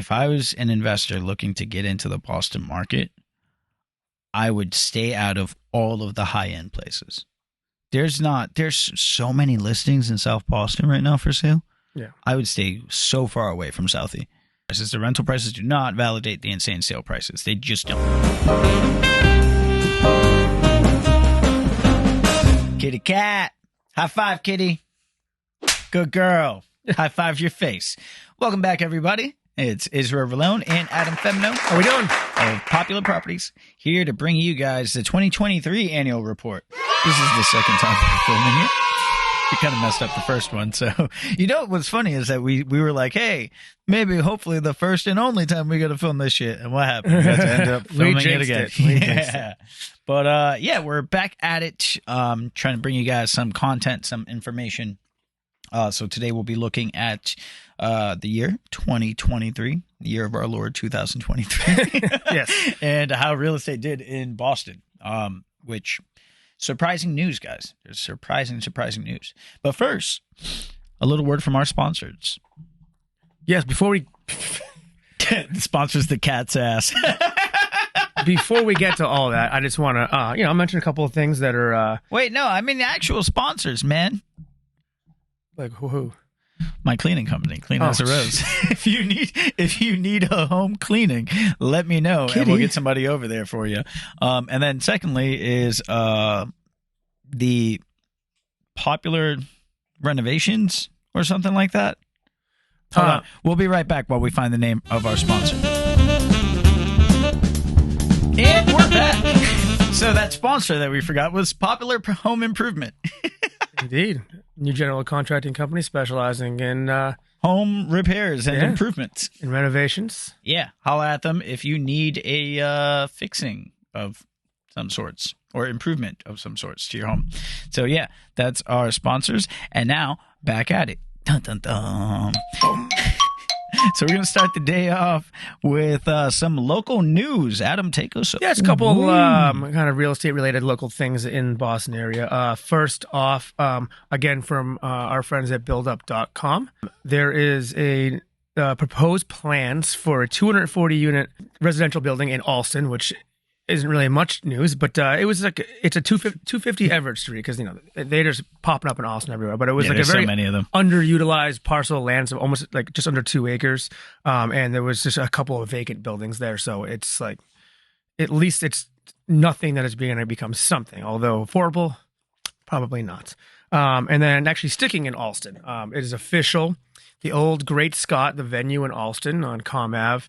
if I was an investor looking to get into the Boston market, I would stay out of all of the high-end places. There's so many listings in South Boston right now for sale. Yeah. I would stay so far away from Southie. The rental prices do not validate the insane sale prices. They just don't. Kitty cat. High five, kitty. Good girl. High five your face. Welcome back, everybody. It's Israel Valone and Adam Femino. How we doing? Of Popular Properties, here to bring you guys the 2023 annual report. This is the second time we're filming it. We kind of messed up the first one. So, what's funny is that we were like, hey, maybe hopefully the first and only time we got to film this shit. And what happened? We had to end up filming it again. Yeah. But, we're back at it, trying to bring you guys some content, some information. So today we'll be looking at the year 2023, the year of our Lord 2023. Yes. And how real estate did in Boston, which surprising news, guys. There's surprising news. But first, a little word from our sponsors. Yes, before we sponsors the cat's ass. Before we get to all that, I just want to mention a couple of things that are Wait, no, I mean the actual sponsors, man. Like who? My cleaning company, Clean House of Rose. If you need a home cleaning, let me know, and we'll get somebody over there for you. And then secondly is the Popular Renovations or something like that. Hold on. We'll be right back while we find the name of our sponsor. And we're back. So that sponsor that we forgot was Popular Home Improvement. Indeed. New general contracting company specializing in home repairs and improvements. And renovations. Yeah. Holla at them if you need a fixing of some sorts or improvement of some sorts to your home. So, yeah, that's our sponsors. And now, back at it. Dun, dun, dun. So we're going to start the day off with some local news. Adam, take us. Yeah, it's a couple kind of real estate related local things in Boston area. First off, again from our friends at buildup.com, there is a proposed plans for a 240 unit residential building in Allston, which isn't really much news, but it's a 250 Everett Street because they're just popping up in Allston everywhere. But it was like a very so many of them. Underutilized parcel of land, so almost like just under 2 acres, and there was just a couple of vacant buildings there. So it's like at least it's nothing that is going to become something. Although affordable, probably not. And then actually sticking in Allston, it is official. The old Great Scott, the venue in Allston on Com Ave.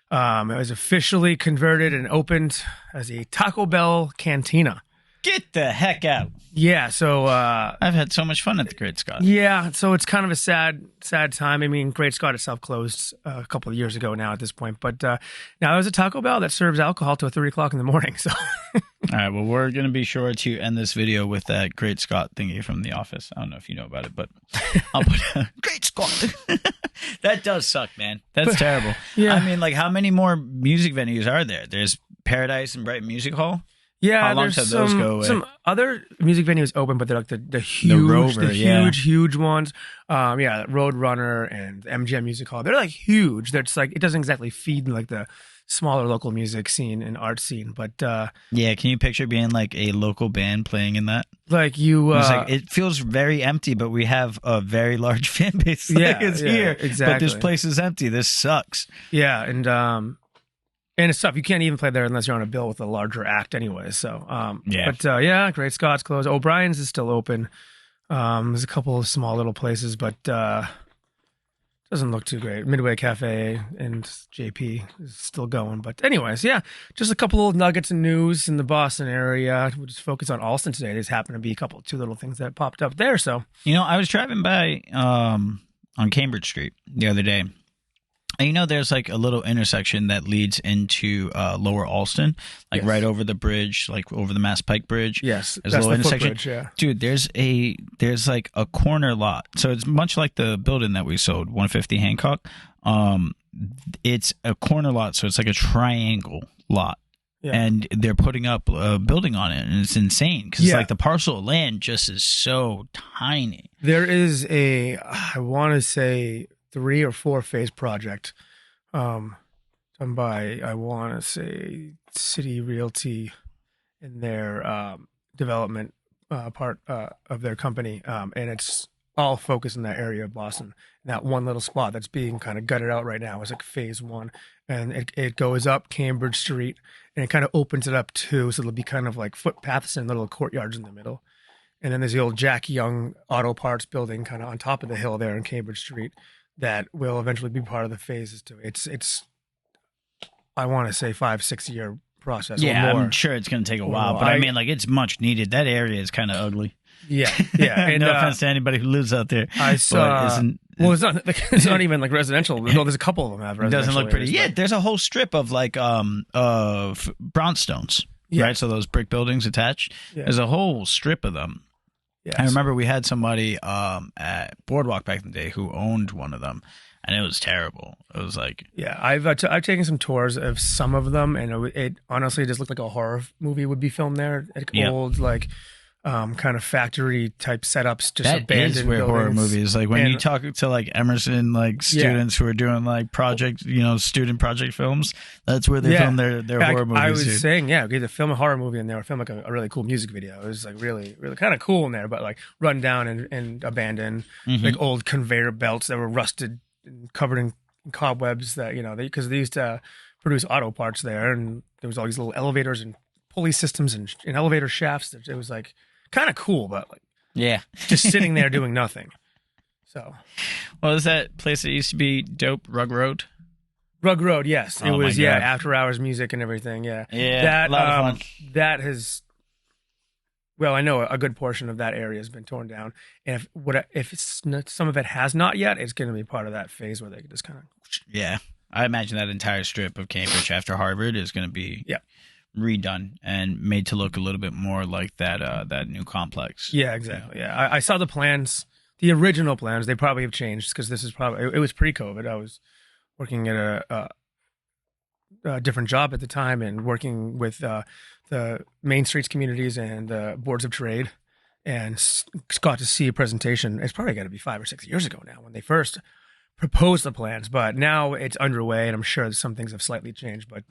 It was officially converted and opened as a Taco Bell cantina. Get the heck out. Yeah, so I've had so much fun at the Great Scott. Yeah, so it's kind of a sad time. I mean, Great Scott itself closed a couple of years ago now at this point, but now there's a Taco Bell that serves alcohol till 3 o'clock in the morning. So, all right, well, we're going to be sure to end this video with that Great Scott thingy from The Office. I don't know if you know about it, but I'll put Great Scott. That does suck, man. That's terrible. Yeah. I mean, like, how many more music venues are there? There's Paradise and Brighton Music Hall. Yeah, how long there's till those go away? Some other music venues open, but they're like the huge, Rover, huge ones. Roadrunner and MGM Music Hall. They're like huge. They're just like it doesn't exactly feed like the smaller local music scene and art scene. But yeah, can you picture being like a local band playing in that? Like you, it feels very empty, but we have a very large fan base. It's here, exactly. But this place is empty. This sucks. Yeah, and it's tough. You can't even play there unless you're on a bill with a larger act anyway. So, But Great Scott's closed. O'Brien's is still open. There's a couple of small little places, but doesn't look too great. Midway Cafe and JP is still going. But anyways, yeah, just a couple little nuggets of news in the Boston area. We'll just focus on Allston today. There's happened to be two little things that popped up there. So, I was driving by on Cambridge Street the other day. And there's like a little intersection that leads into Lower Allston, like right over the bridge, like over the Mass Pike Bridge. Yes, there's a little intersection. Footbridge, yeah. Dude, there's like a corner lot. So it's much like the building that we sold, 150 Hancock. It's a corner lot, so it's like a triangle lot. Yeah. And they're putting up a building on it, and it's insane because it's like the parcel of land just is so tiny. There is I want to say 3 or 4 phase project done by, I want to say, City Realty in their development part of their company, and it's all focused in that area of Boston. That one little spot that's being kind of gutted out right now is like phase one, and it goes up Cambridge Street, and it kind of opens it up too, so it'll be kind of like footpaths and little courtyards in the middle. And then there's the old Jack Young Auto Parts building kind of on top of the hill there in Cambridge Street that will eventually be part of the phases too. It's I want to say 5-6 year process. Yeah, or more. I'm sure it's going to take a while, but I mean, like, it's much needed. That area is kind of ugly. Yeah. And, no offense to anybody who lives out there. I saw. Well, it's not even like residential. No, there's a couple of them have It residential. doesn't look pretty. areas, Yeah, there's a whole strip of like brownstones, right? So those brick buildings attached. Yeah. There's a whole strip of them. Yeah, I remember we had somebody at Boardwalk back in the day who owned one of them, and it was terrible. It was like, yeah, I've taken some tours of some of them, and it honestly just looked like a horror movie would be filmed there. Like old, like kind of factory type setups, just that abandoned is where buildings. horror movies. Like when you talk to like Emerson, like students who are doing like project, student project films, that's where they film their horror movies. I was dude. saying, either film a horror movie in there or film like a really cool music video. It was like really, really kind of cool in there, but like run down and abandoned, like old conveyor belts that were rusted and covered in cobwebs that, because they used to produce auto parts there, and there was all these little elevators and pulley systems and elevator shafts. It was like kind of cool, but like just sitting there doing nothing. So, what was that place that used to be dope? Rug Road. Rug Road, yes, it was. God. After hours music and everything. Yeah, that, that a lot of fun. That has. Well, I know a good portion of that area has been torn down, and if it's not, some of it has not yet, it's going to be part of that phase where they can just kind of. Yeah, I imagine that entire strip of Cambridge after Harvard is going to be redone and made to look a little bit more like that new complex. Yeah, exactly. Yeah, I saw the plans, the original plans. They probably have changed because this is probably it was pre-COVID. I was working at a different job at the time and working with the Main Streets communities and the boards of trade, and got to see a presentation. It's probably got to be 5 or 6 years ago now when they first proposed the plans, but now it's underway, and I'm sure some things have slightly changed, but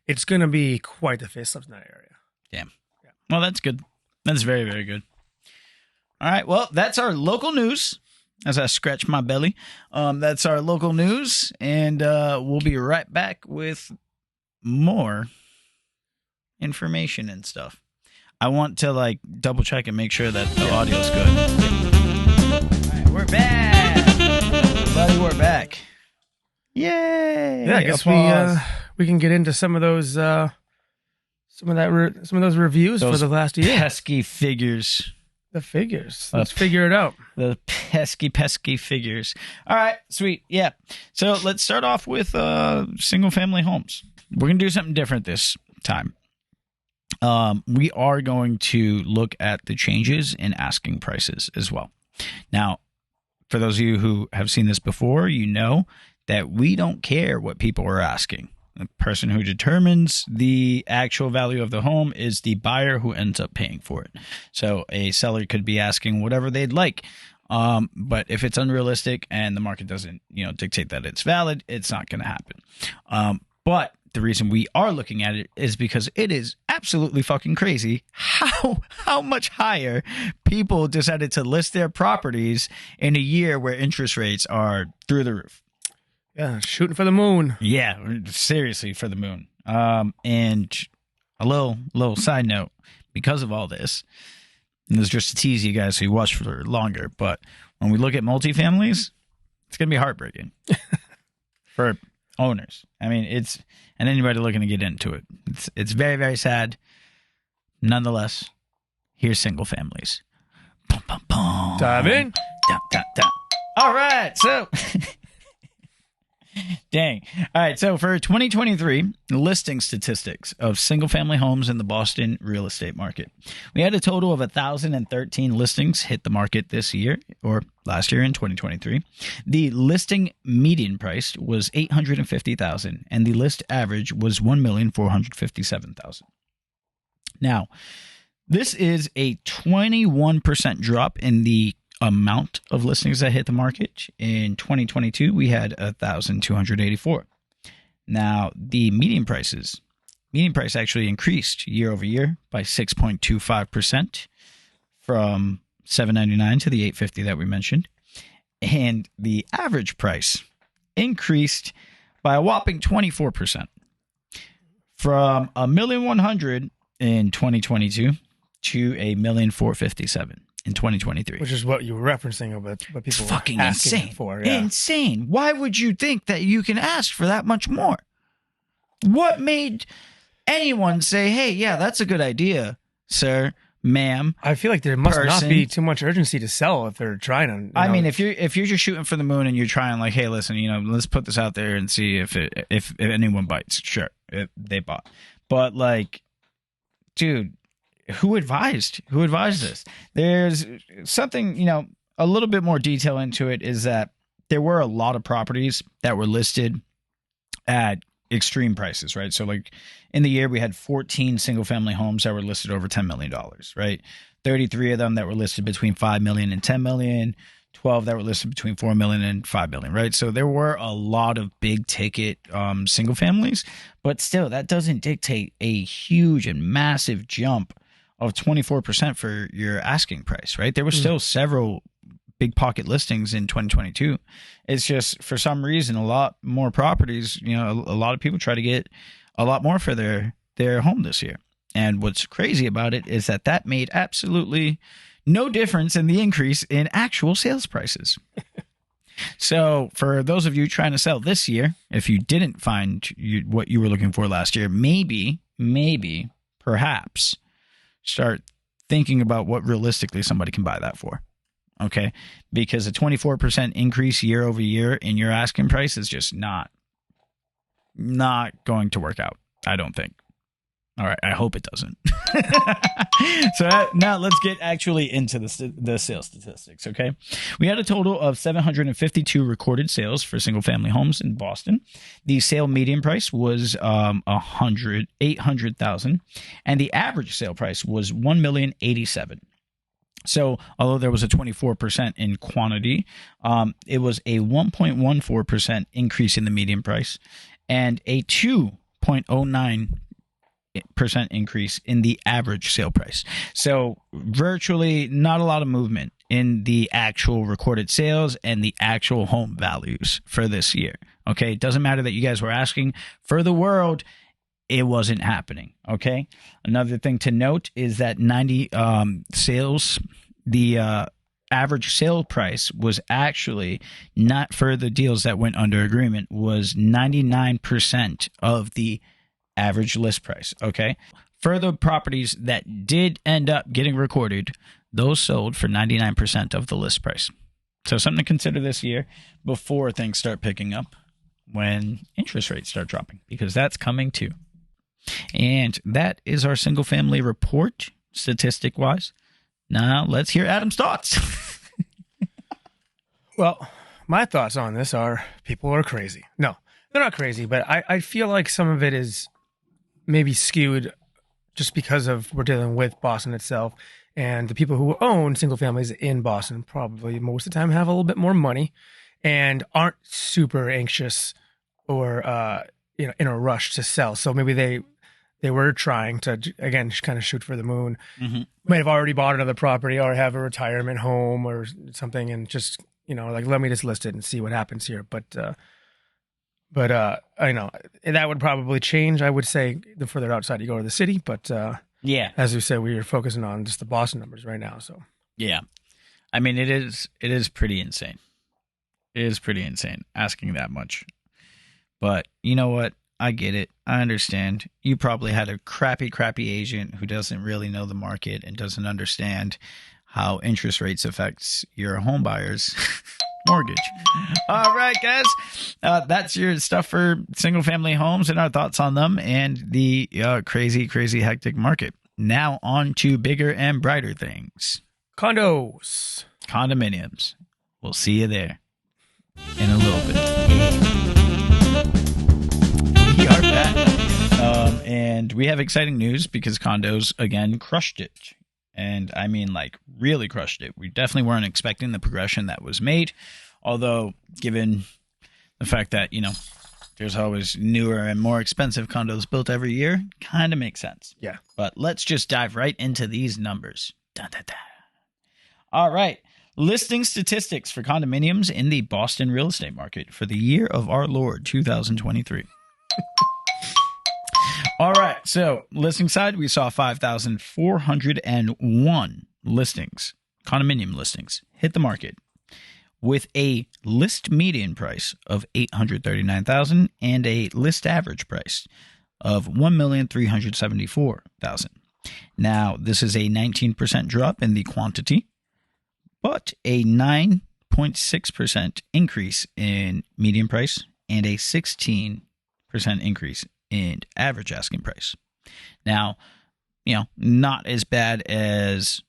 it's going to be quite the facelift in that area. Damn. Yeah. Well, that's good. That's very, very good. All right. Well, that's our local news. As I scratch my belly, that's our local news, and we'll be right back with more information and stuff. I want to like double check and make sure that the audio's good. All right, we're back. Everybody, we're back. Yay! Yeah, I guess we can get into some of those some of those reviews for the last year. Pesky figures. The figures. Let's figure it out. The pesky figures. All right, sweet. Yeah. So let's start off with single family homes. We're going to do something different this time. We are going to look at the changes in asking prices as well. Now, for those of you who have seen this before, you know that we don't care what people are asking. The person who determines the actual value of the home is the buyer who ends up paying for it. So a seller could be asking whatever they'd like. But if it's unrealistic and the market doesn't, dictate that it's valid, it's not going to happen. But the reason we are looking at it is because it is absolutely fucking crazy how much higher people decided to list their properties in a year where interest rates are through the roof. Yeah, shooting for the moon. Yeah, seriously, for the moon. And a little side note, because of all this, and this is just to tease you guys so you watch for longer, but when we look at multifamilies, it's going to be heartbreaking for owners. I mean, and anybody looking to get into it. It's very, very sad. Nonetheless, here's single families. Bum, bum, bum. Dive in. Da, da, da. All right, so... Dang. All right. So for 2023, listing statistics of single family homes in the Boston real estate market. We had a total of 1,013 listings hit the market this year or last year in 2023. The listing median price was $850,000 and the list average was $1,457,000. Now, this is a 21% drop in the amount of listings that hit the market. In 2022, we had 1,284. Now, the median price actually increased year over year by 6.25% from $799 to the $850 that we mentioned. And the average price increased by a whopping 24% from $1,100,000 in 2022 to $1,457,000 in 2023. Which is what you were referencing about what people It's fucking were asking insane. for. Yeah. Insane. Why would you think that you can ask for that much more? What made anyone say, hey, yeah, that's a good idea, sir, ma'am? I feel like there must not person. be too much urgency to sell if they're trying to. I mean, if you're just shooting for the moon and you're trying like, hey, listen, let's put this out there and see if anyone bites. Sure, they bought. But like, dude, who advised this? There's something, a little bit more detail into it is that there were a lot of properties that were listed at extreme prices, right? So like in the year we had 14 single family homes that were listed over $10 million, right? 33 of them that were listed between $5 million and $10 million, 12 that were listed between $4 million and $5 million, right? So there were a lot of big ticket single families, but still that doesn't dictate a huge and massive jump of 24% for your asking price, right? There were still several big pocket listings in 2022. It's just for some reason a lot more properties, a lot of people try to get a lot more for their home this year. And what's crazy about it is that made absolutely no difference in the increase in actual sales prices. So for those of you trying to sell this year, if you didn't find what you were looking for last year, maybe, perhaps start thinking about what realistically somebody can buy that for. Okay? Because a 24% increase year over year in your asking price is just not going to work out, I don't think. All right, I hope it doesn't. So now let's get actually into the sales statistics, okay? We had a total of 752 recorded sales for single-family homes in Boston. The sale median price was $800,000, and the average sale price was $1,087,000. So although there was a 24% in quantity, it was a 1.14% increase in the median price and a 2.09% increase in the average sale price. So virtually not a lot of movement in the actual recorded sales and the actual home values for this year. Okay. It doesn't matter that you guys were asking for the world. It wasn't happening. Okay. Another thing to note is that 90 sales, the average sale price was actually not for the deals that went under agreement was 99% of the average list price. Okay. For the properties that did end up getting recorded, those sold for 99% of the list price. So something to consider this year before things start picking up when interest rates start dropping, because that's coming too. And that is our single family report statistic wise. Now let's hear Adam's thoughts. Well, my thoughts on this are people are crazy. No, they're not crazy, but I feel like some of it is maybe skewed just because of we're dealing with Boston itself, and the people who own single families in Boston probably most of the time have a little bit more money and aren't super anxious or in a rush to sell. So maybe they were trying to, again, kind of shoot for the moon. Mm-hmm. Might have already bought another property or have a retirement home or something, and just like, let me just list it and see what happens here. But I know that would probably change. I would say the further outside you go to the city, but yeah, as we said, we are focusing on just the Boston numbers right now. So yeah, I mean it is pretty insane. It is pretty insane asking that much. But you know what? I get it. I understand. You probably had a crappy agent who doesn't really know the market and doesn't understand how interest rates affects your home buyers. Mortgage. All right, guys. That's your stuff for single family homes and our thoughts on them and the crazy hectic market. Now on to bigger and brighter things. Condominiums. We'll see you there in a little bit. We are back. And we have exciting news because condos again crushed it. And I mean, like, really crushed it. We definitely weren't expecting the progression that was made. Although, given the fact that, there's always newer and more expensive condos built every year. Kind of makes sense. Yeah. But let's just dive right into these numbers. Dun, dun, dun. All right. Listing statistics for condominiums in the Boston real estate market for the year of our Lord, 2023. All right. So, listing side, we saw 5,401 listings, condominium listings, hit the market with a list median price of $839,000 and a list average price of $1,374,000. Now, this is a 19% drop in the quantity, but a 9.6% increase in median price and a 16% increase in average asking price. Now, not as bad as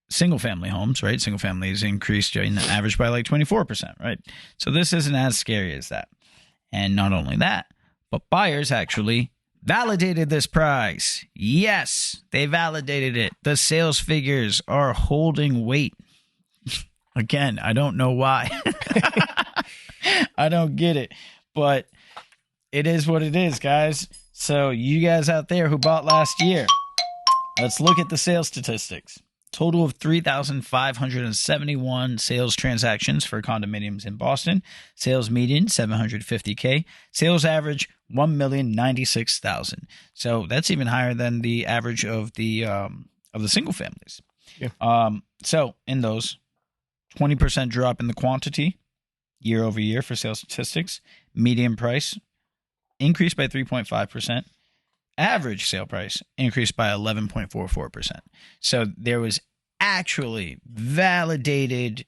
single family homes, right? Single families increased in the average by like 24%, right? So this isn't as scary as that. And not only that, but buyers actually validated this price. Yes, they validated it. The sales figures are holding weight. Again, I don't know why. I don't get it, but it is what it is, guys. So you guys out there who bought last year, let's look at the sales statistics. Total of 3,571 sales transactions for condominiums in Boston. Sales median, $750K. Sales average, $1,096,000. So that's even higher than the average of the single families. Yeah. So in those, 20% drop in the quantity year over year for sales statistics. Median price increased by 3.5%. Average sale price increased by 11.44%. So there was actually validated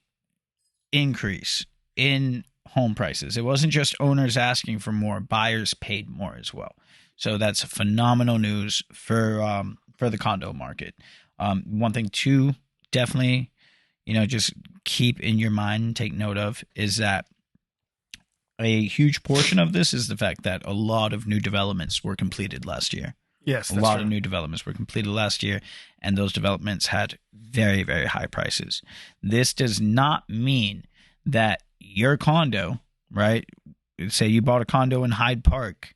increase in home prices. It wasn't just owners asking for more, buyers paid more as well. So that's phenomenal news for the condo market. One thing to definitely, just keep in your mind and take note of is that a huge portion of this is the fact that a lot of new developments were completed last year. Yes, a lot of new developments were completed last year, and those developments had very, very high prices. This does not mean that your condo, right? Say you bought a condo in Hyde Park.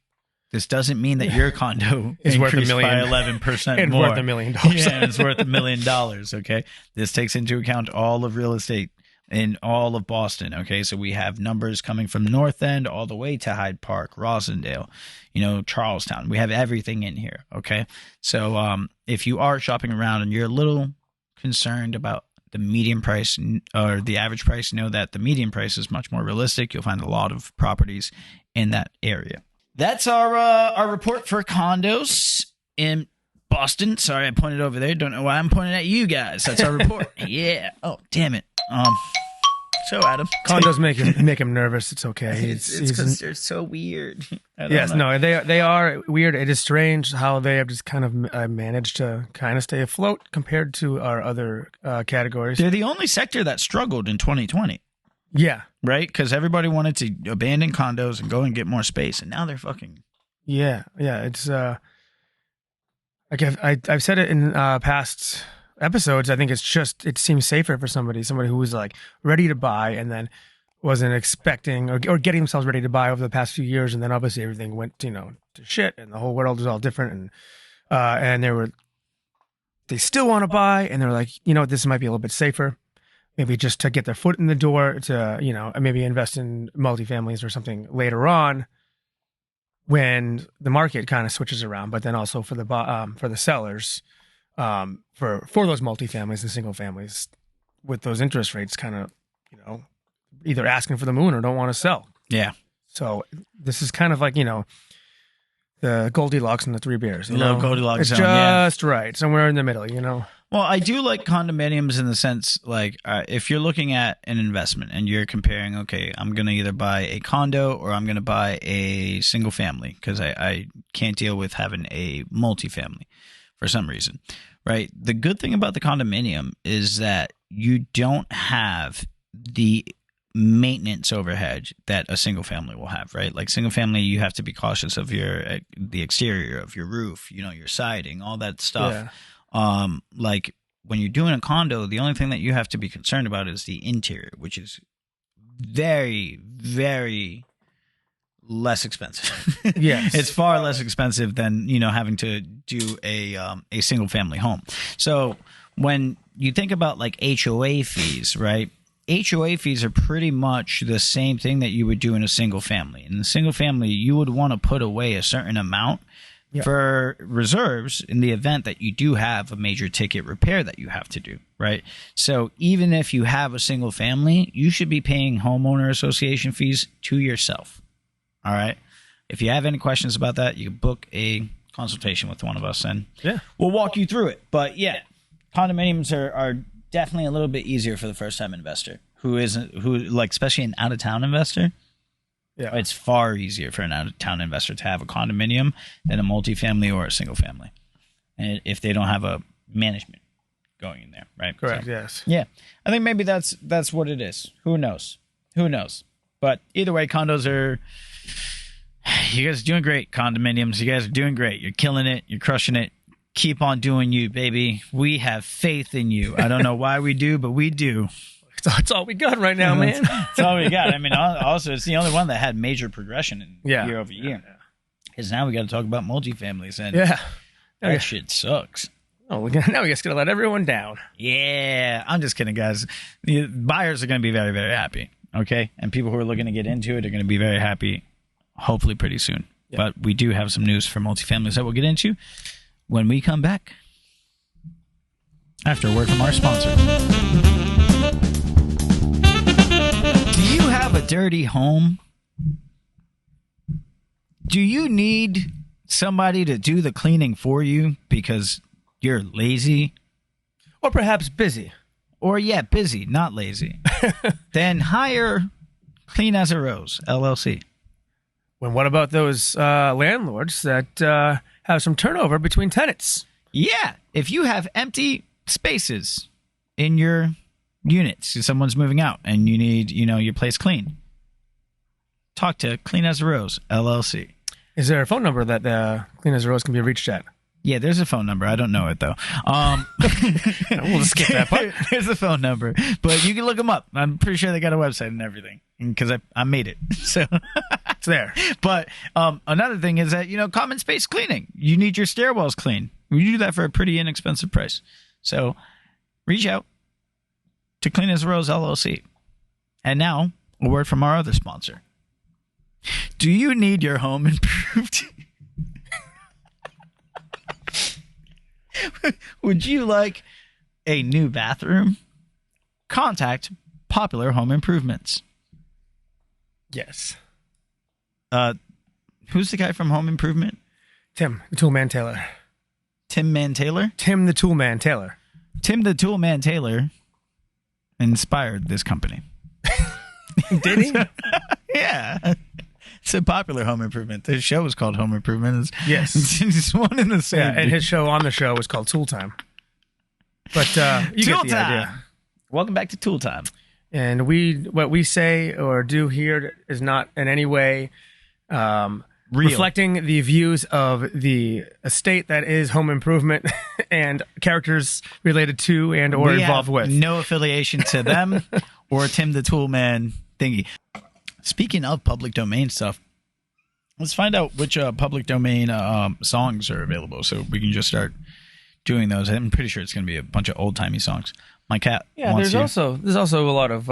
This doesn't mean that your condo is worth increased $1 million. by 11% and more. worth $1 million. Yeah, it's worth $1 million. Okay, this takes into account all of real estate in all of Boston. Okay, so we have numbers coming from North End all the way to Hyde Park, Rosendale, Charlestown. We have everything in here. Okay, so if you are shopping around and you're a little concerned about the median price or the average price, know that the median price is much more realistic. You'll find a lot of properties in that area. That's our report for condos in Boston. Sorry, I pointed over there. Don't know why I'm pointing at you guys. That's our report. Yeah. Oh, damn it. So Adam, condos make him nervous. It's okay. It's because they're so weird. Yes, no, they are weird. It is strange how they have just kind of managed to kind of stay afloat compared to our other categories. They're the only sector that struggled in 2020. Yeah. Right? Because everybody wanted to abandon condos and go and get more space, and now they're fucking... Yeah. It's... like I've said it in past episodes. I think it's just... It seems safer for somebody who was like ready to buy and then wasn't expecting or getting themselves ready to buy over the past few years, and then obviously everything went, to shit, and the whole world is all different, and they still want to buy, and they're like, this might be a little bit safer. Maybe just to get their foot in the door to, maybe invest in multifamilies or something later on when the market kind of switches around. But then also for the sellers, for those multifamilies and single families with those interest rates kind of, either asking for the moon or don't want to sell. Yeah. So this is kind of like, the Goldilocks and the Three Bears. Goldilocks it's zone, just right. Somewhere in the middle, Well, I do like condominiums in the sense, like, if you're looking at an investment and you're comparing, okay, I'm going to either buy a condo or I'm going to buy a single family because I can't deal with having a multifamily for some reason, right? The good thing about the condominium is that you don't have the maintenance overhead that a single family will have, right? Like single family, you have to be cautious of the exterior of your roof, your siding, all that stuff. Yeah. Like when you're doing a condo, the only thing that you have to be concerned about is the interior, which is very, very less expensive. Yes. It's far less expensive than, having to do a single family home. So when you think about like HOA fees, right? HOA fees are pretty much the same thing that you would do in a single family. In a single family, you would want to put away a certain amount for reserves in the event that you do have a major ticket repair that you have to do, right? So even if you have a single family, you should be paying homeowner association fees to yourself. All right. If you have any questions about that, you can book a consultation with one of us and we'll walk you through it. But yeah, condominiums are definitely a little bit easier for the first time investor who especially an out of town investor. Yeah. It's far easier for an out of town investor to have a condominium than a multifamily or a single family. And if they don't have a management going in there, right? Correct. So, yes. Yeah. I think maybe that's what it is. Who knows? But either way, condos are, you guys are doing great. Condominiums, you guys are doing great. You're killing it. You're crushing it. Keep on doing you, baby. We have faith in you. I don't know why we do, but we do. It's all we got right now, man. It's all we got. I mean, also, it's the only one that had major progression year over year. Because now we got to talk about multifamilies, and that shit sucks. Oh, now we just got to let everyone down. Yeah, I'm just kidding, guys. The buyers are going to be very, very happy, okay? And people who are looking to get into it are going to be very happy, hopefully pretty soon. Yep. But we do have some news for multifamilies that we'll get into when we come back after a word from our sponsor. Do you have a dirty home? Do you need somebody to do the cleaning for you because you're lazy? Or perhaps busy. Or, busy, not lazy. Then hire Clean as a Rose, LLC. Well, what about those landlords that have some turnover between tenants? Yeah. If you have empty spaces in your units, someone's moving out and you need, your place clean, talk to Clean as a Rose, LLC. Is there a phone number that Clean as a Rose can be reached at? Yeah, there's a phone number. I don't know it, though. We'll just skip that part. There's a phone number, but you can look them up. I'm pretty sure they got a website and everything because I made it. So it's there. But another thing is that, common space cleaning. You need your stairwells clean. We do that for a pretty inexpensive price. So reach out to Clean as a Rose, LLC. And now, a word from our other sponsor. Do you need your home improved? Would you like a new bathroom? Contact Popular Home Improvements. Yes. Who's the guy from Home Improvement? Tim, the Toolman Taylor. Tim Man Taylor? Tim the Toolman Taylor. Tim the Toolman Taylor inspired this company. Did he? Yeah. It's a popular home improvement. His show is called Home Improvement. Yes. It's one and the same. Yeah, and his show on the show was called Tool Time. But you Tool get the idea. Welcome back to Tool Time. And what we say or do here is not in any way reflecting the views of the estate that is Home Improvement and characters related to and or involved with. No affiliation to them or Tim the Toolman thingy. Speaking of public domain stuff, let's find out which public domain songs are available so we can just start doing those. I'm pretty sure it's going to be a bunch of old-timey songs. My cat wants there's also a lot of,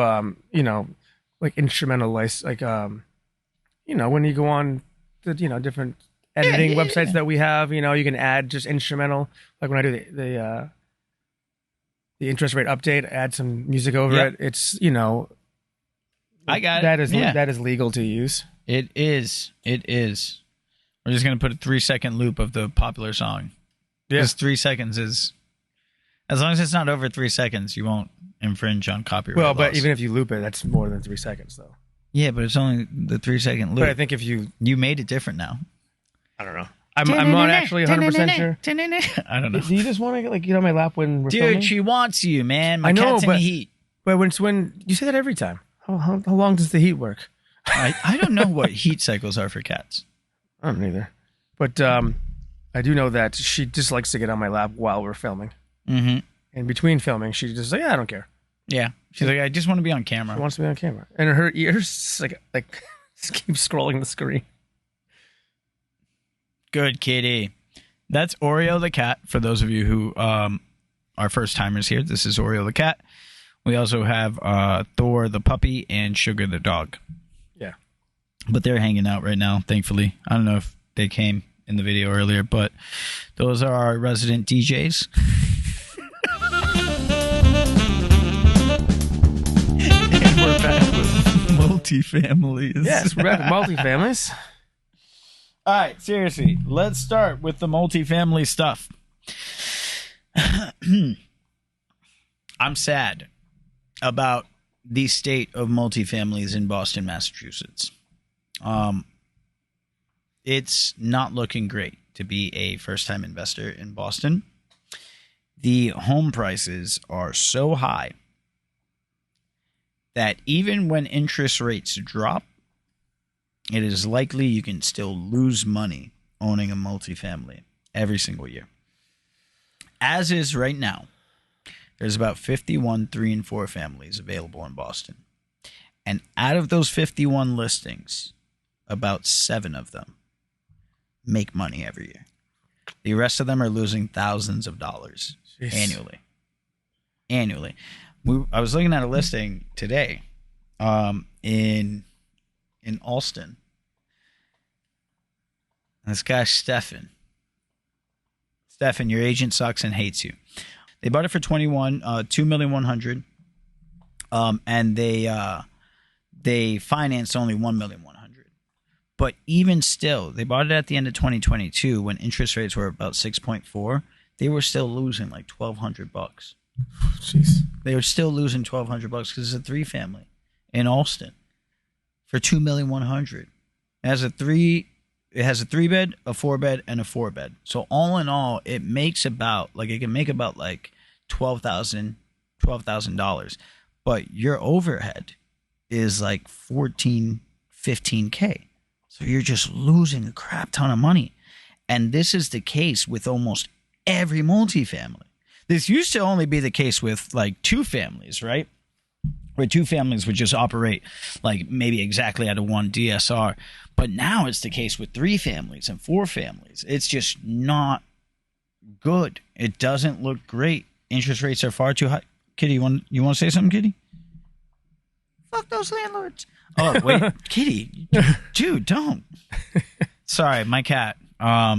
like instrumental, like, when you go on the, different editing websites that we have, you can add just instrumental. Like when I do the interest rate update, add some music over it. It's, I got it. That is legal to use. It is. We're just going to put a 3-second loop of the popular song. Because 3 seconds is, as long as it's not over 3 seconds, you won't infringe on copyright laws. But even if you loop it, that's more than 3 seconds, though. Yeah, but it's only the 3-second loop. But I think if you made it different now. I don't know. I'm not actually 100% sure. I don't know. Do you just want to get on my lap when we're filming? Dude, she wants you, man. My cat's in the heat. But when you say that every time. How long does the heat work? I don't know what heat cycles are for cats. I don't either. But I do know that she just likes to get on my lap while we're filming. Mm-hmm. And between filming, she's just like, I don't care. Yeah. She's like, I just want to be on camera. She wants to be on camera. And her ears, like Just keep scrolling the screen. Good kitty. That's Oreo the cat. For those of you who are first timers here, this is Oreo the cat. We also have Thor the puppy and Sugar the dog. Yeah. But they're hanging out right now, thankfully. I don't know if they came in the video earlier, but those are our resident DJs. And we're back with multifamilies. Yes, we're back with multifamilies. All right, seriously, let's start with the multifamily stuff. I'm sad about the state of multifamilies in Boston, Massachusetts. It's not looking great to be a first-time investor in Boston. The home prices are so high that even when interest rates drop, it is likely you can still lose money owning a multifamily every single year. As is right now, there's about 51 3 and 4 families available in Boston. And out of those 51 listings, about 7 of them make money every year. The rest of them are losing thousands of dollars annually. I was looking at a listing today in Alston. This guy, Stefan, your agent sucks and hates you. They bought it for $2,100,000, and they financed only $1,100,000. But even still, they bought it at the end of 2022 when interest rates were about 6.4. They were still losing like $1,200. Jeez. They were still losing $1,200 because it's a 3-family in Alston for $2,100,000. It has a 3-bed, a 4-bed, and a 4-bed. So all in all, it can make about $12,000. But your overhead is like $15K. So you're just losing a crap ton of money. And this is the case with almost every multifamily. This used to only be the case with like 2 families, right? Where 2 families would just operate like maybe exactly out of one DSR. But now it's the case with 3 families and 4 families. It's just not good. It doesn't look great. Interest rates are far too high. Kitty, you want to say something, Kitty? Fuck those landlords. Oh, wait. Kitty. Dude, don't. Sorry, my cat. I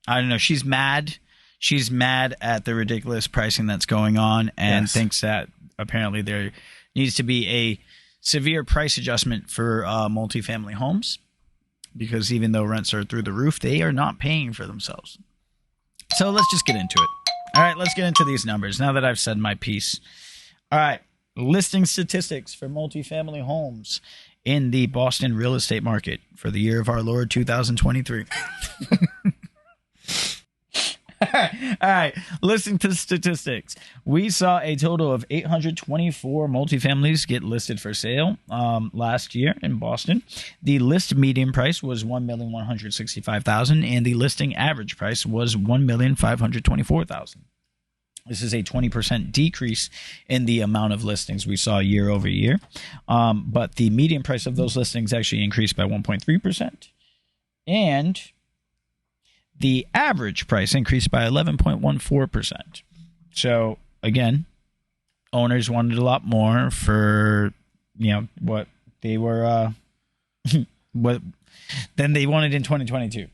don't know. She's mad. She's mad at the ridiculous pricing that's going on and thinks that apparently there needs to be a severe price adjustment for multifamily homes because even though rents are through the roof, they are not paying for themselves. So let's just get into it. All right, let's get into these numbers now that I've said my piece. All right, listing statistics for multifamily homes in the Boston real estate market for the year of our Lord 2023. All right, listen to statistics. We saw a total of 824 multifamilies get listed for sale last year in Boston. The list median price was $1,165,000, and the listing average price was $1,524,000. This is a 20% decrease in the amount of listings we saw year over year, but the median price of those listings actually increased by 1.3%, and the average price increased by 11.14%. So again, owners wanted a lot more for, what they were, what than they wanted in 2022.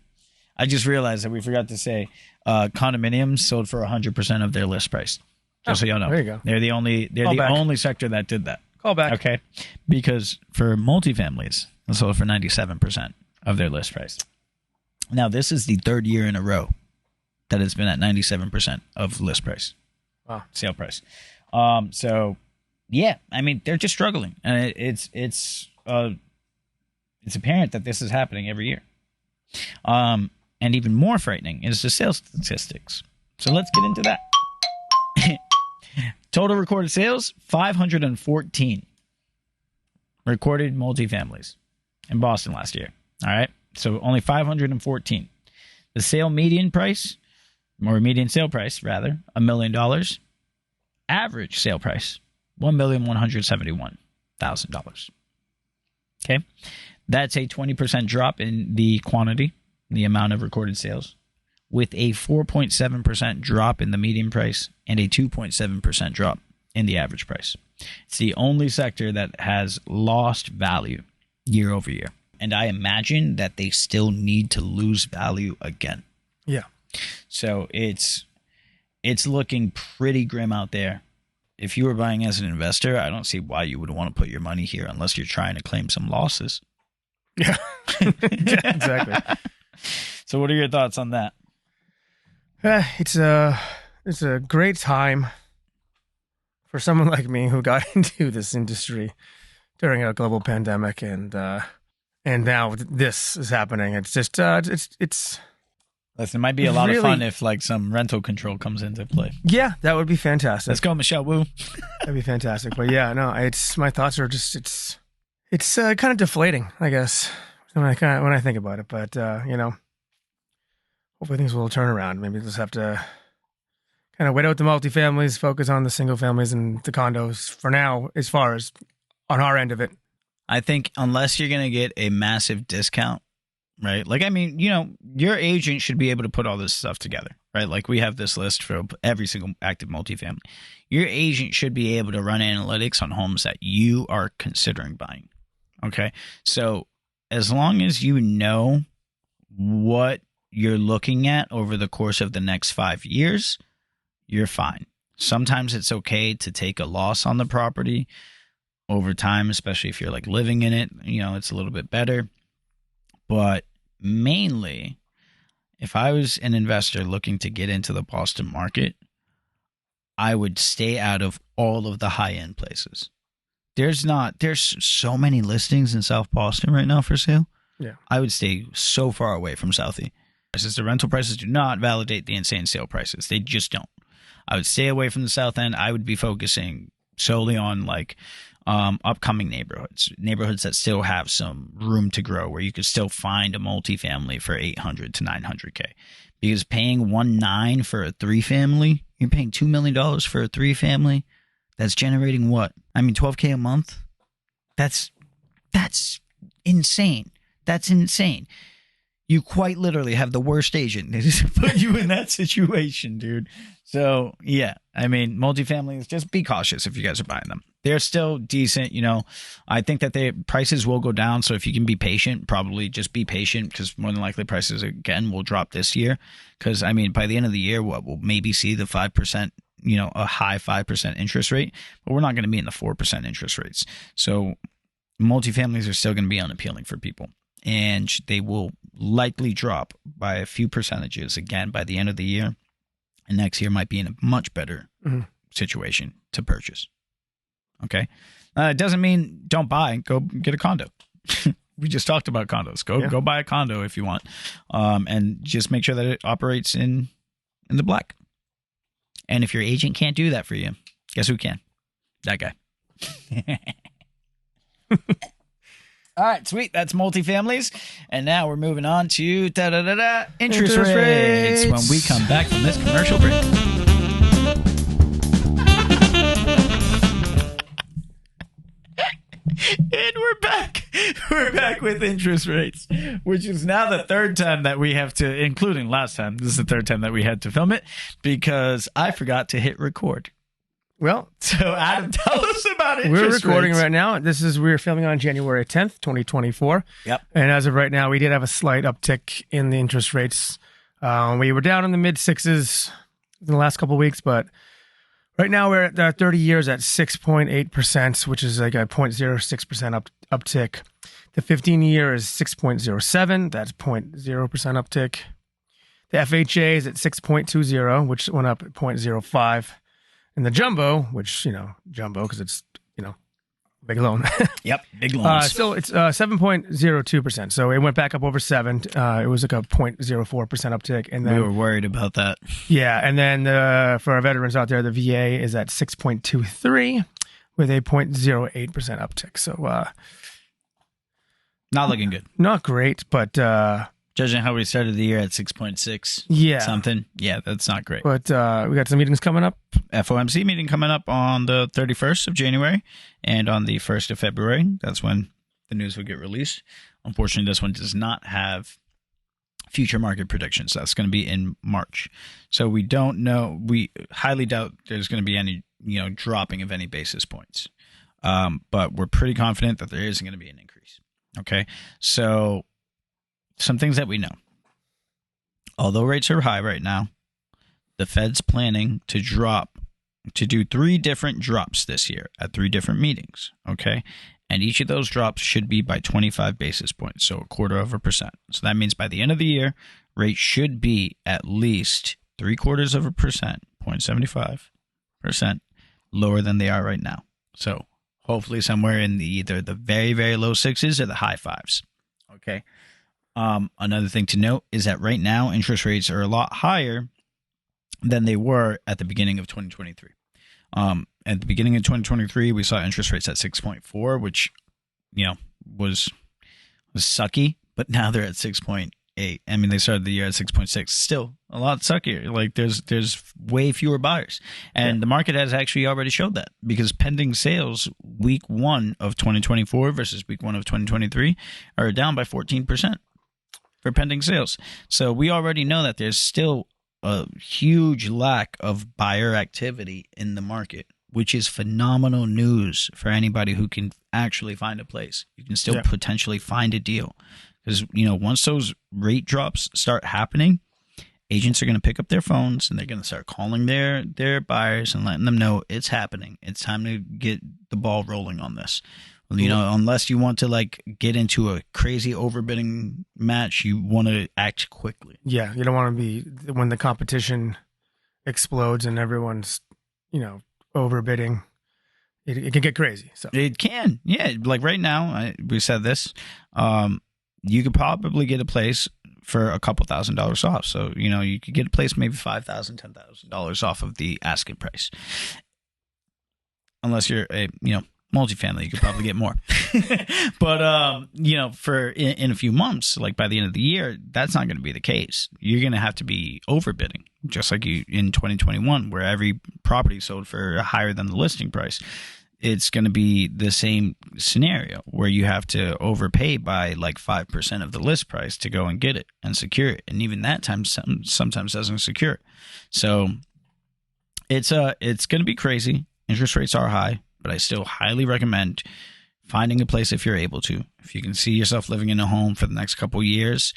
I just realized that we forgot to say condominiums sold for 100% of their list price. Just so y'all know. There you go. They're the only sector that did that. Call back. Okay. Because for multifamilies, they sold for 97% of their list price. Now, this is the 3rd year in a row that it's been at 97% of list price. Wow. Sale price. So, yeah, I mean, they're just struggling. And it's apparent that this is happening every year. And even more frightening is the sales statistics. So let's get into that. Total recorded sales, 514 recorded multifamilies in Boston last year. All right. So only 514. The sale median price, or median sale price, rather, $1 million. Average sale price, $1,171,000. Okay. That's a 20% drop in the quantity, the amount of recorded sales, with a 4.7% drop in the median price and a 2.7% drop in the average price. It's the only sector that has lost value year over year. And I imagine that they still need to lose value again. Yeah. So it's looking pretty grim out there. If you were buying as an investor, I don't see why you would want to put your money here unless you're trying to claim some losses. Yeah. Yeah, exactly. So what are your thoughts on that? It's a great time for someone like me who got into this industry during a global pandemic, and now this is happening. It's just it's. Listen, it might be a lot really of fun if like some rental control comes into play. Yeah, that would be fantastic. Let's go, Michelle Wu. That'd be fantastic. But yeah, no, it's my thoughts are just it's kind of deflating, I guess, when I think about it. But hopefully things will turn around. Maybe we'll just have to kind of wait out the multifamilies, focus on the single families and the condos for now, as far as on our end of it. I think unless you're going to get a massive discount, right? Like, I mean, your agent should be able to put all this stuff together, right? Like we have this list for every single active multifamily. Your agent should be able to run analytics on homes that you are considering buying. Okay. So as long as you know what you're looking at over the course of the next 5 years, you're fine. Sometimes it's okay to take a loss on the property over time, especially if you're like living in it, it's a little bit better. But mainly, if I was an investor looking to get into the Boston market, I would stay out of all of the high-end places. There's so many listings in South Boston right now for sale. Yeah. I would stay so far away from Southie. The rental prices do not validate the insane sale prices. They just don't. I would stay away from the South End. I would be focusing solely on like upcoming neighborhoods that still have some room to grow, where you could still find a multifamily for $800 to $900K. Because paying 1.9 for a 3-family, you're paying $2 million for a 3-family. That's generating what? I mean, $12K a month. That's insane. That's insane. You quite literally have the worst agent to put you in that situation, dude. So, yeah, I mean, multifamilies, just be cautious if you guys are buying them. They're still decent, I think that prices will go down. So if you can be patient, probably just be patient, because more than likely prices, again, will drop this year. Because, I mean, by the end of the year, we'll maybe see the 5%, a high 5% interest rate. But we're not going to be in the 4% interest rates. So multifamilies are still going to be unappealing for people. And they will likely drop by a few percentages again by the end of the year. And next year might be in a much better situation to purchase. Okay. It doesn't mean don't buy. Go get a condo. We just talked about condos. Go buy a condo if you want. And just make sure that it operates in the black. And if your agent can't do that for you, guess who can? That guy. All right, sweet. That's multifamilies. And now we're moving on to interest rates when we come back from this commercial break. And we're back. We're back with interest rates, which is now the third time that we have to, including last time, this is the third time that we had to film it because I forgot to hit record. Well, so Adam, tell us about interest rates. We're recording right now. We're filming on January 10th, 2024. Yep. And as of right now, we did have a slight uptick in the interest rates. We were down in the mid sixes in the last couple of weeks, but right now we're at 30 years at 6.8%, which is like a 0.06% uptick. The 15-year is 6.07. That's 0.0% uptick. The FHA is at 6.20, which went up at 0.05. And the jumbo, which, jumbo because it's, big loan. Yep, big loans. So it's 7.02%. So it went back up over 7. It was like a 0.04% uptick. And then we were worried about that. Yeah. And then for our veterans out there, the VA is at 6.23 with a 0.08% uptick. So not looking good. Not great, but judging how we started the year at 6.6 something. Yeah, that's not great. But we got some meetings coming up. FOMC meeting coming up on the 31st of January and on the 1st of February. That's when the news will get released. Unfortunately, this one does not have future market predictions. That's going to be in March. So we don't know. We highly doubt there's going to be any, dropping of any basis points. But we're pretty confident that there is going to be an increase. Okay. So some things that we know. Although rates are high right now, the Fed's planning to do 3 different drops this year at 3 different meetings. Okay. And each of those drops should be by 25 basis points, so 0.25%. So that means by the end of the year, rates should be at least 0.75%, 0.75% lower than they are right now. So hopefully somewhere in either the very, very low 6s or the high 5s. Okay. Another thing to note is that right now interest rates are a lot higher than they were at the beginning of 2023. At the beginning of 2023, we saw interest rates at 6.4, which, was sucky, but now they're at 6.8. I mean, they started the year at 6.6. Still a lot suckier. Like there's way fewer buyers. And the market has actually already showed that, because pending sales week 1 of 2024 versus week 1 of 2023 are down by 14% for pending sales. So we already know that there's still a huge lack of buyer activity in the market, which is phenomenal news for anybody who can actually find a place. You can still potentially find a deal, because once those rate drops start happening, agents are going to pick up their phones and they're going to start calling their buyers and letting them know it's happening. It's time to get the ball rolling on this. Unless you want to get into a crazy overbidding match, you want to act quickly. Yeah, you don't want to be when the competition explodes and everyone's, overbidding. It can get crazy. So it can, yeah. Like right now, we said this. You could probably get a place for a couple $1,000s off. So you could get a place maybe $5,000, $10,000 off of the asking price. Unless you're a multifamily, you could probably get more. But for in a few months, like by the end of the year, that's not going to be the case. You're going to have to be overbidding, just like you in 2021, where every property sold for higher than the listing price. It's going to be the same scenario where you have to overpay by like 5% of the list price to go and get it and secure it, and even that time sometimes doesn't secure it. So it's going to be crazy. Interest rates are high, but I still highly recommend finding a place if you're able to. If you can see yourself living in a home for the next couple of years,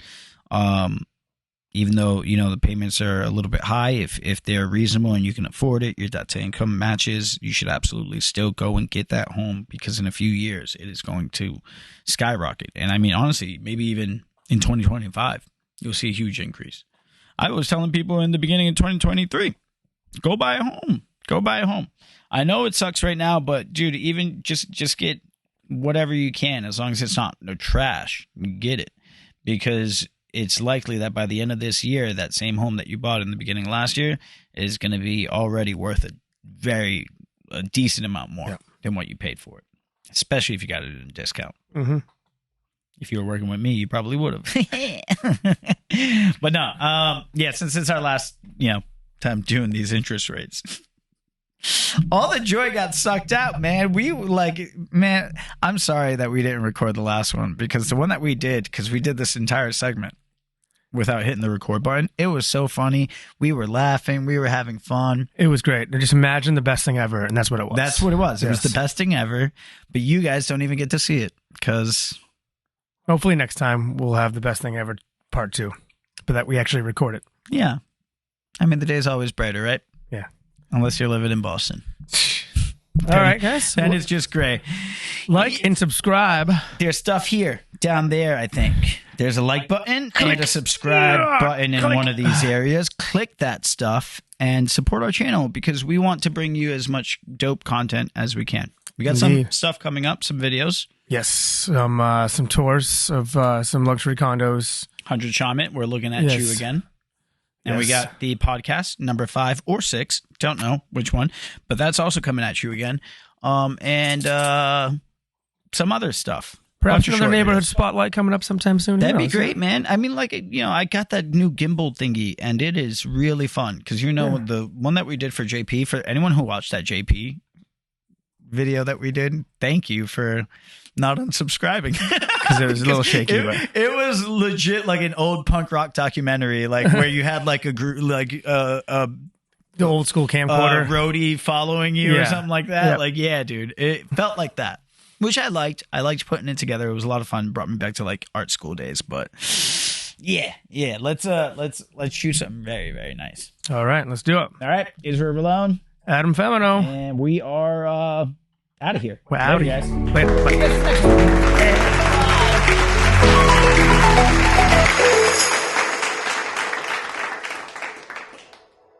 even though, the payments are a little bit high, if they're reasonable and you can afford it, your debt to income matches, you should absolutely still go and get that home, because in a few years it is going to skyrocket. And I mean, honestly, maybe even in 2025, you'll see a huge increase. I was telling people in the beginning of 2023, go buy a home. Go buy a home. I know it sucks right now, but dude, even just get whatever you can, as long as it's not no trash. Get it, because it's likely that by the end of this year, that same home that you bought in the beginning of last year is going to be already worth a decent amount more than what you paid for it, especially if you got it at a discount. Mm-hmm. If you were working with me, you probably would have. But no, since it's our last time doing these interest rates. All the joy got sucked out, man. I'm sorry that we didn't record the last one, because the one that we did, because we did this entire segment without hitting the record button, it was so funny. We were laughing. We were having fun. It was great. Just imagine the best thing ever, and that's what it was. That's what it was. It was the best thing ever, but you guys don't even get to see it, because hopefully next time we'll have the best thing ever part 2, but that we actually record it. Yeah. I mean, the day's always brighter, right? Yeah. Unless you're living in Boston. All right, guys. Then it's just gray. Like and subscribe. There's stuff here, down there, I think. There's a like button and a subscribe button in one of these areas. Click that stuff and support our channel, because we want to bring you as much dope content as we can. We got some stuff coming up, some videos. Yes, some tours of some luxury condos. 100 Shawmut, we're looking at you again. And we got the podcast number 5 or 6. Don't know which one, but that's also coming at you again. And some other stuff. Perhaps another neighborhood spotlight coming up sometime soon. That'd be great, man. I mean, I got that new gimbal thingy, and it is really fun, because the one that we did for JP, for anyone who watched that JP video that we did, thank you for not unsubscribing. because it was a little shaky. But It was legit like an old punk rock documentary, like where you had like a group, like a the old school camcorder. roadie following you or Yeah. something like that. Yep. Like, yeah, dude, it felt like that, which I liked. I liked putting it together. It was a lot of fun. Brought me back to like art school days. But yeah. Let's shoot something very, very nice. All right, let's do it. All right, Israel Malone, Adam Femino. and we are out of here. We're out Later, of guys. here. Later. Bye.